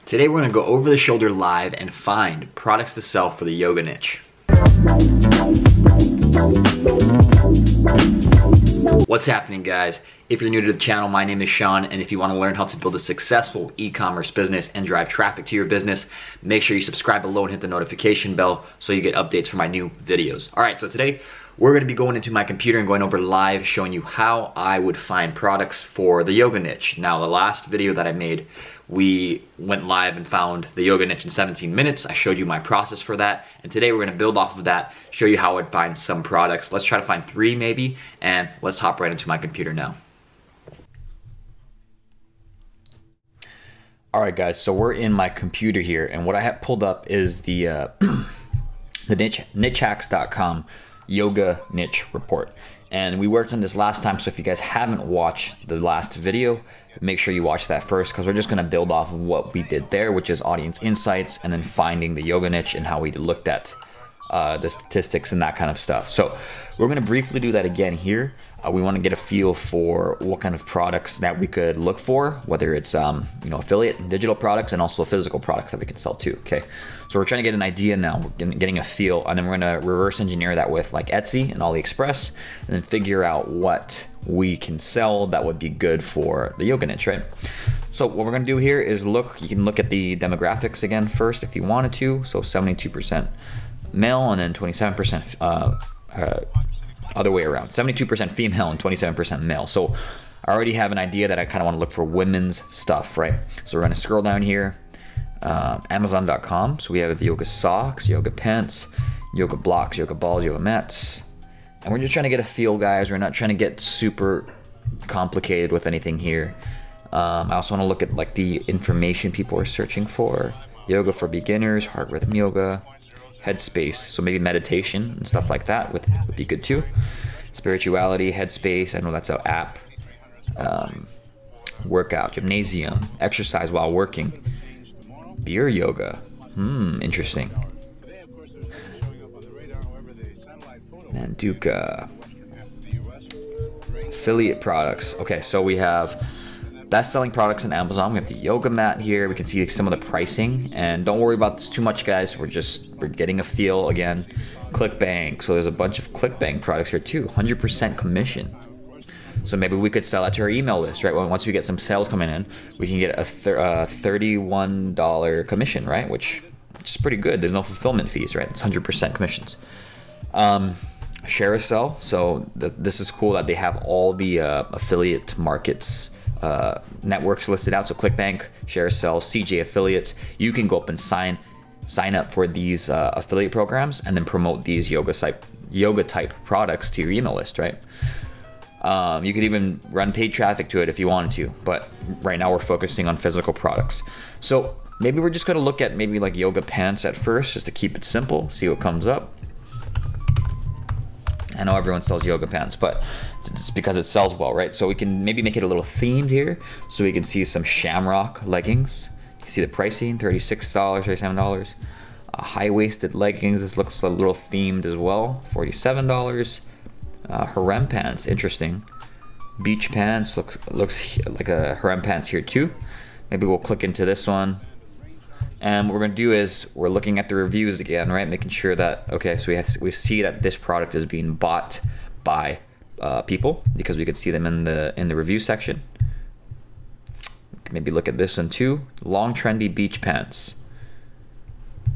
Today we're going to go over the shoulder live and find products to sell for the yoga niche. What's happening, guys? If you're new to the channel, my name is Sean, and if you want to learn how to build a successful e-commerce business and drive traffic to your business, make sure you subscribe below and hit the notification bell so you get updates for my new videos. All right, so today we're going to be going into my computer and going over live, showing you how I would find products for the yoga niche. Now, the last video that I made, we went live and found the yoga niche in 17 minutes. I showed you my process for that. And today we're gonna build off of that, show you how I'd find some products. Let's try to find 3 maybe, and let's hop right into my computer now. All right, guys, so we're in my computer here, and what I have pulled up is the the nichehacks.com yoga niche report. And we worked on this last time, so if you guys haven't watched the last video, make sure you watch that first, because we're just going to build off of what we did there, which is audience insights and then finding the yoga niche and how we looked at the statistics and that kind of stuff. So we're going to briefly do that again here. We want to get a feel for what kind of products that we could look for, whether it's affiliate and digital products and also physical products that we can sell too. Okay, so we're trying to get an idea now, we're getting a feel, and then we're going to reverse engineer that with like Etsy and AliExpress, and then figure out what we can sell that would be good for the yoga niche, right? So what we're going to do here is look. You can look at the demographics again first if you wanted to. So 72% male, and then 27% other way around, 72% female and 27% male. So I already have an idea that I kind of want to look for women's stuff, right? So we're going to scroll down here, Amazon.com. So we have yoga socks, yoga pants, yoga blocks, yoga balls, yoga mats. And we're just trying to get a feel, guys. We're not trying to get super complicated with anything here. I also want to look at like the information people are searching for. Yoga for beginners, heart rhythm yoga, headspace, so maybe meditation and stuff like that would be good too. Spirituality, headspace, I know that's an app. Workout, gymnasium, exercise while working, beer yoga, interesting. Manduka, affiliate products. Okay, so we have best-selling products on Amazon. We have the yoga mat here. We can see some of the pricing, and don't worry about this too much, guys. We're getting a feel again. ClickBank. So there's a bunch of ClickBank products here too. 100% commission. So maybe we could sell that to our email list, right? Once we get some sales coming in, we can get a $31 commission, right? Which is pretty good. There's no fulfillment fees, right? It's 100% commissions. Share a sell. So this is cool that they have all the affiliate markets networks listed out. So ClickBank, ShareSell, CJ affiliates. You can go up and sign up for these affiliate programs and then promote these yoga type products to your email list, right? You could even run paid traffic to it if you wanted to, but right now we're focusing on physical products. So maybe we're just going to look at maybe like yoga pants at first, just to keep it simple, see what comes up. I know everyone sells yoga pants, but it's because it sells well, right? So we can maybe make it a little themed here, so we can see some shamrock leggings. You see the pricing, $36, $37. High-waisted leggings, this looks a little themed as well, $47. Harem pants, interesting. Beach pants, looks like a harem pants here too. Maybe we'll click into this one. And what we're going to do is we're looking at the reviews again, right? Making sure that, okay, so we see that this product is being bought by people, because we could see them in the review section. We can maybe look at this one too. Long trendy beach pants.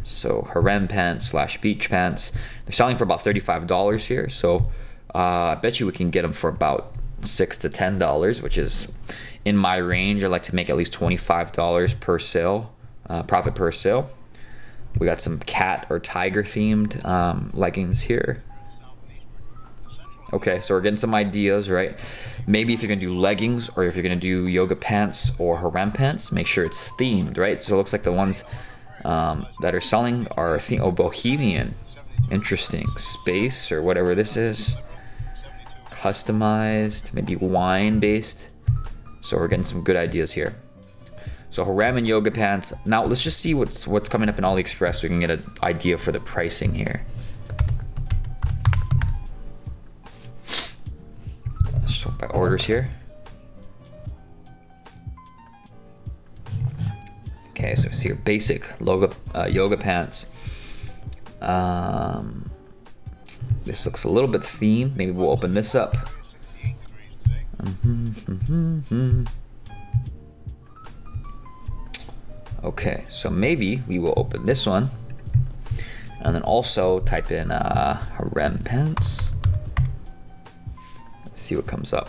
So harem pants / beach pants. They're selling for about $35 here. So I bet you we can get them for about $6 to $10, which is in my range. I like to make at least $25 per sale. Profit per sale. We got some cat or tiger themed leggings here. Okay, so we're getting some ideas, right? Maybe if you're gonna do leggings, or if you're gonna do yoga pants or harem pants, make sure it's themed, right? So it looks like the ones that are selling are bohemian, interesting, space or whatever this is, customized, maybe wine based. So we're getting some good ideas here. So harem and yoga pants. Now let's just see what's coming up in AliExpress so we can get an idea for the pricing here. Let's sort by orders here. Okay, so it's here, basic yoga pants. This looks a little bit themed. Maybe we'll open this up. Okay, so maybe we will open this one, and then also type in harem pants. Let's see what comes up.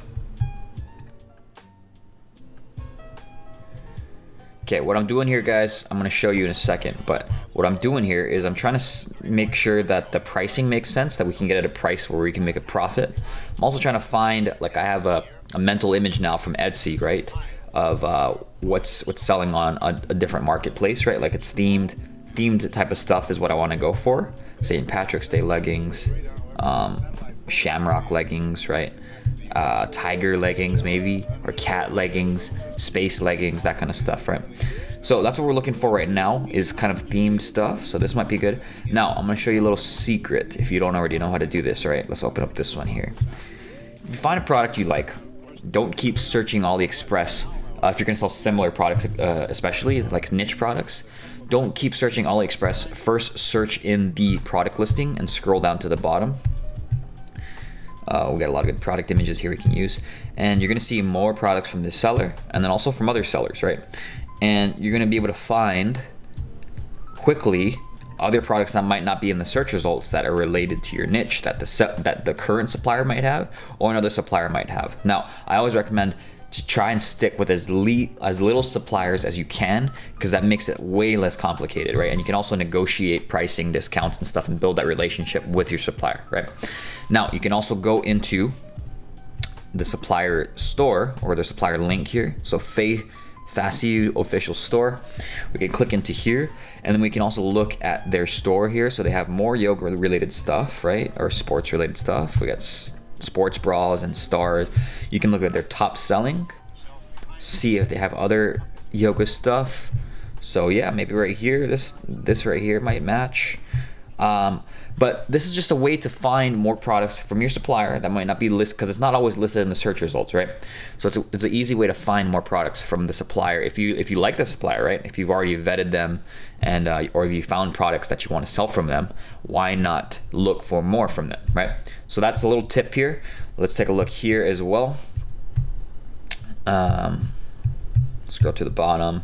Okay, what I'm doing here, guys, I'm going to show you in a second, but what I'm doing here is I'm trying to make sure that the pricing makes sense, that we can get at a price where we can make a profit. I'm also trying to find, like, I have a mental image now from Etsy, right, of what's selling on a different marketplace, right? Like, it's themed type of stuff is what I want to go for. St. Patrick's Day leggings, shamrock leggings, right? Tiger leggings maybe, or cat leggings, space leggings, that kind of stuff, right? So that's what we're looking for right now, is kind of themed stuff. So this might be good. Now I'm going to show you a little secret if you don't already know how to do this, right? Let's open up this one here. If you find a product you like, don't keep searching AliExpress. If you're going to sell similar products, especially like niche products, don't keep searching AliExpress. First, search in the product listing and scroll down to the bottom. We got a lot of good product images here we can use, and you're going to see more products from this seller and then also from other sellers, right? And you're going to be able to find quickly other products that might not be in the search results that are related to your niche, that the current supplier might have or another supplier might have. Now, I always recommend to try and stick with as little suppliers as you can, because that makes it way less complicated, right? And you can also negotiate pricing, discounts and stuff, and build that relationship with your supplier, right? Now, you can also go into the supplier store or the supplier link here. So Fassi official store. We can click into here, and then we can also look at their store here. So they have more yoga related stuff, right? Or sports related stuff. We got sports bras and stars. You can look at their top selling, see if they have other yoga stuff. So yeah, maybe right here, this right here might match. But this is just a way to find more products from your supplier that might not be listed, because it's not always listed in the search results, right? So it's an easy way to find more products from the supplier if you like the supplier, right? If you've already vetted them, and or if you found products that you want to sell from them, why not look for more from them, right? So that's a little tip here. Let's take a look here as well. Scroll to the bottom.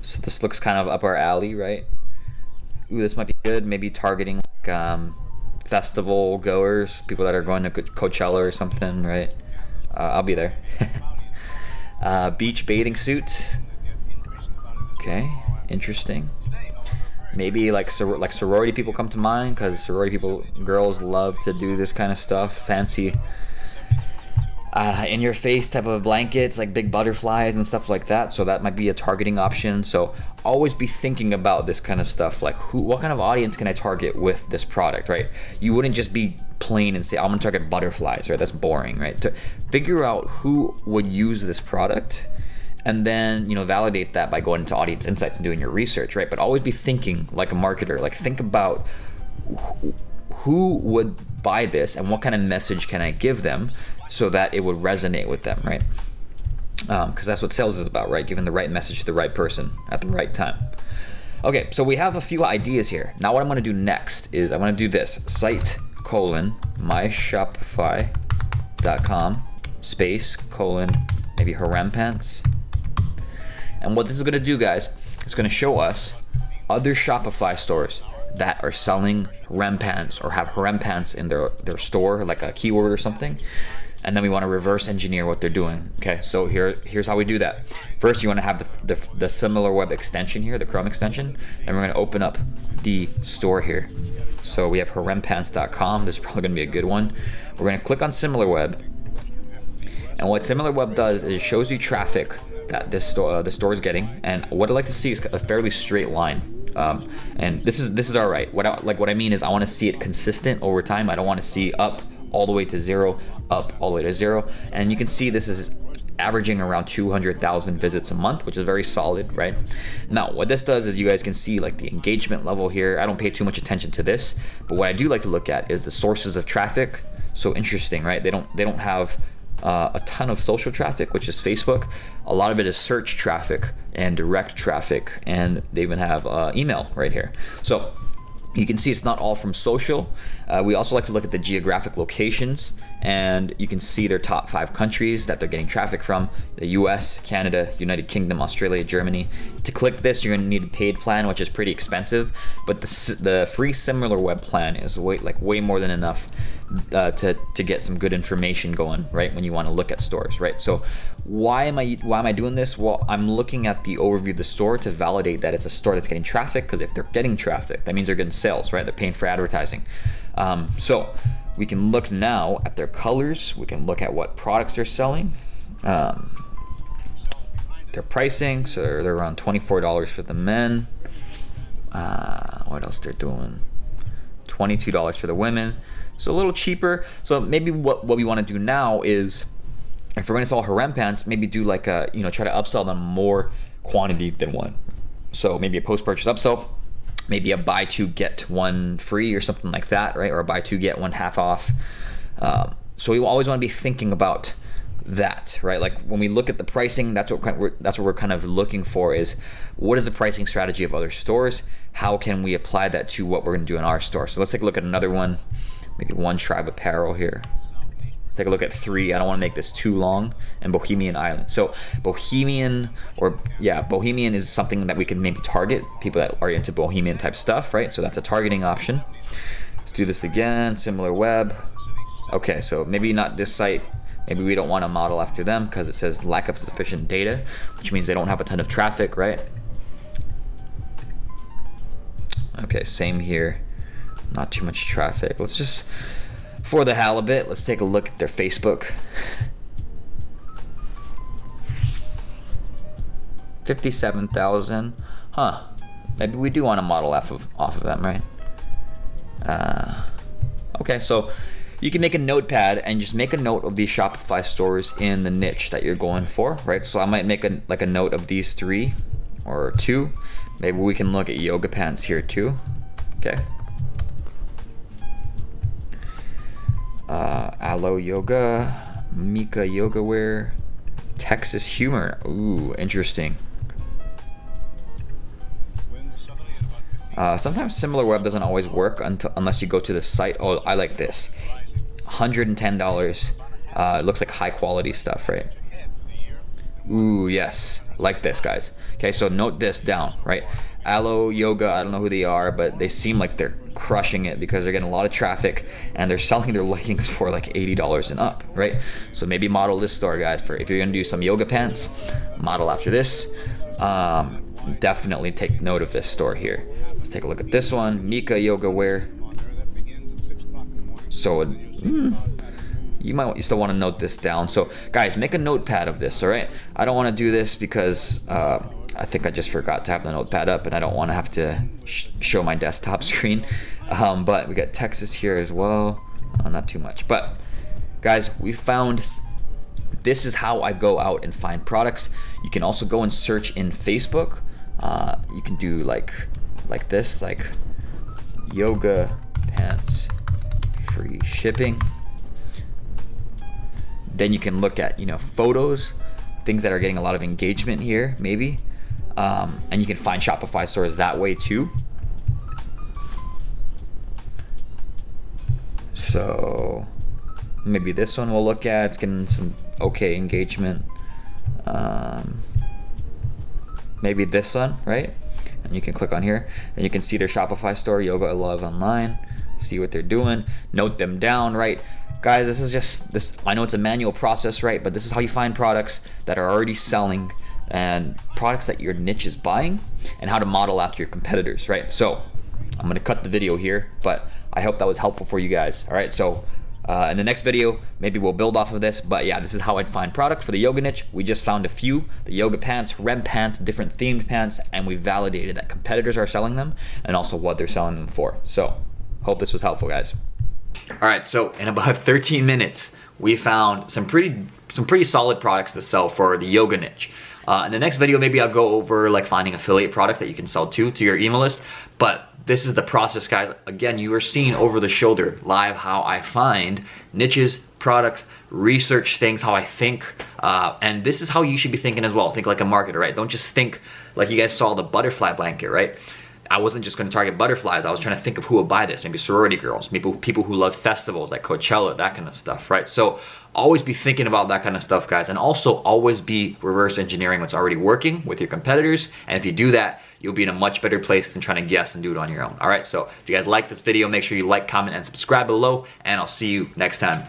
So this looks kind of up our alley, right? Ooh, this might be good. Maybe targeting like festival goers, people that are going to Coachella or something, right? I'll be there. Beach bathing suit. Okay, interesting. Maybe like sorority people come to mind, because sorority girls love to do this kind of stuff. Fancy in your face type of blankets, like big butterflies and stuff like that. So that might be a targeting option. So always be thinking about this kind of stuff, like what kind of audience can I target with this product, right? You wouldn't just be plain and say, I'm gonna target butterflies, right? That's boring, right? To figure out who would use this product, and then, you know, validate that by going into audience insights and doing your research, right? But always be thinking like a marketer. Like, think about who would buy this and what kind of message can I give them so that it would resonate with them, right? Because that's what sales is about, right? Giving the right message to the right person at the right time. Okay, so we have a few ideas here. Now what I'm gonna do next is I'm gonna do this, site:/myshopify.com / maybe harem pants. And what this is gonna do, guys, it's gonna show us other Shopify stores that are selling harem pants or have harem pants in their store, like a keyword or something. And then we want to reverse engineer what they're doing. Okay, so here's how we do that. First, you want to have the similar web extension here, the Chrome extension, and we're going to open up the store here. So we have harempants.com. This is probably going to be a good one. We're going to click on similar web, and what similar web does is it shows you traffic that the store is getting. And what I like to see is a fairly straight line. And this is all right. What I mean is I want to see it consistent over time. I don't want to see up all the way to 0, up all the way to 0. And you can see this is averaging around 200,000 visits a month, which is very solid, right? Now, what this does is you guys can see like the engagement level here. I don't pay too much attention to this, but what I do like to look at is the sources of traffic. So interesting, right? They don't have a ton of social traffic, which is Facebook. A lot of it is search traffic and direct traffic, and they even have email right here. So you can see it's not all from social. We also like to look at the geographic locations, and you can see their top 5 countries that they're getting traffic from: the US, Canada, United Kingdom, Australia, Germany. To click this, you're gonna need a paid plan, which is pretty expensive, but the free similar web plan is way more than enough to get some good information going, right, when you wanna look at stores, right? So why am I doing this? Well, I'm looking at the overview of the store to validate that it's a store that's getting traffic, because if they're getting traffic, that means they're getting sales, right? They're paying for advertising. So we can look now at their colors. We can look at what products they're selling, their pricing. So they're around $24 for the men. What else they're doing? $22 for the women. So a little cheaper. So maybe what we want to do now is, if we're going to sell harem pants, maybe do like a, try to upsell them more quantity than one. So maybe a post-purchase upsell, maybe a buy 2 get 1 free or something like that, right? Or a buy 2 get 1 half off. So we always want to be thinking about that, right? Like when we look at the pricing, that's what we're kind of looking for, is what is the pricing strategy of other stores? How can we apply that to what we're going to do in our store? So let's take a look at another one, maybe One Tribe Apparel here. Let's take a look at 3. I don't want to make this too long. And Bohemian Island. So Bohemian is something that we can maybe target people that are into Bohemian type stuff, right? So that's a targeting option. Let's do this again. Similar web. Okay, so maybe not this site. Maybe we don't want to model after them because it says lack of sufficient data, which means they don't have a ton of traffic, right? Okay, same here. Not too much traffic. Let's just, for the halibut, let's take a look at their Facebook. 57,000. Huh. Maybe we do want to model off of them, right? Okay, so you can make a notepad and just make a note of these Shopify stores in the niche that you're going for, right? So I might make a note of these 3 or 2. Maybe we can look at yoga pants here too. Okay. Aloe Yoga, Mika Yoga Wear, Texas Humor. Ooh, interesting. Sometimes similar web doesn't always work unless you go to the site. Oh, I like this. $110. It looks like high quality stuff, right? Ooh, yes. Like this, guys. Okay, so note this down, right? Aloe Yoga, I don't know who they are, but they seem like they're crushing it because they're getting a lot of traffic and they're selling their leggings for like $80 and up, right? So maybe model this store, guys, for if you're gonna do some yoga pants, model after this. Definitely take note of this store here. Let's take a look at this one, Mika Yoga Wear. So you still want to note this down. So guys, make a notepad of this, all right? I don't want to do this because I think I just forgot to have the notepad up and I don't want to have to show my desktop screen. But we got Texas here as well. Not too much, but guys, we found this is how I go out and find products. You can also go and search in Facebook. You can do like this, like yoga pants free shipping. Then you can look at, photos, things that are getting a lot of engagement here, maybe. And you can find Shopify stores that way too. So maybe this one we'll look at. It's getting some okay engagement. Maybe this one, right? And you can click on here and you can see their Shopify store, Yoga Love Online, see what they're doing, note them down, right? Guys, this is just this. I know it's a manual process, right? But this is how you find products that are already selling and products that your niche is buying, and how to model after your competitors, right? So I'm gonna cut the video here, but I hope that was helpful for you guys. All right, so in the next video, maybe we'll build off of this, but yeah, this is how I'd find products for the yoga niche. We just found a few, the yoga pants, REM pants, different themed pants, and we validated that competitors are selling them and also what they're selling them for. So hope this was helpful, guys. All right, so in about 13 minutes, we found some pretty solid products to sell for the yoga niche. In the next video, maybe I'll go over like finding affiliate products that you can sell to your email list. But this is the process, guys. Again, you are seeing over the shoulder live how I find niches, products, research things, how I think, and this is how you should be thinking as well. Think like a marketer, right? Don't just think like you guys saw the butterfly blanket, right? I wasn't just going to target butterflies. I was trying to think of who would buy this. Maybe sorority girls, people who love festivals like Coachella, that kind of stuff, right? So always be thinking about that kind of stuff, guys. And also always be reverse engineering what's already working with your competitors. And if you do that, you'll be in a much better place than trying to guess and do it on your own. All right, so if you guys like this video, make sure you like, comment, and subscribe below. And I'll see you next time.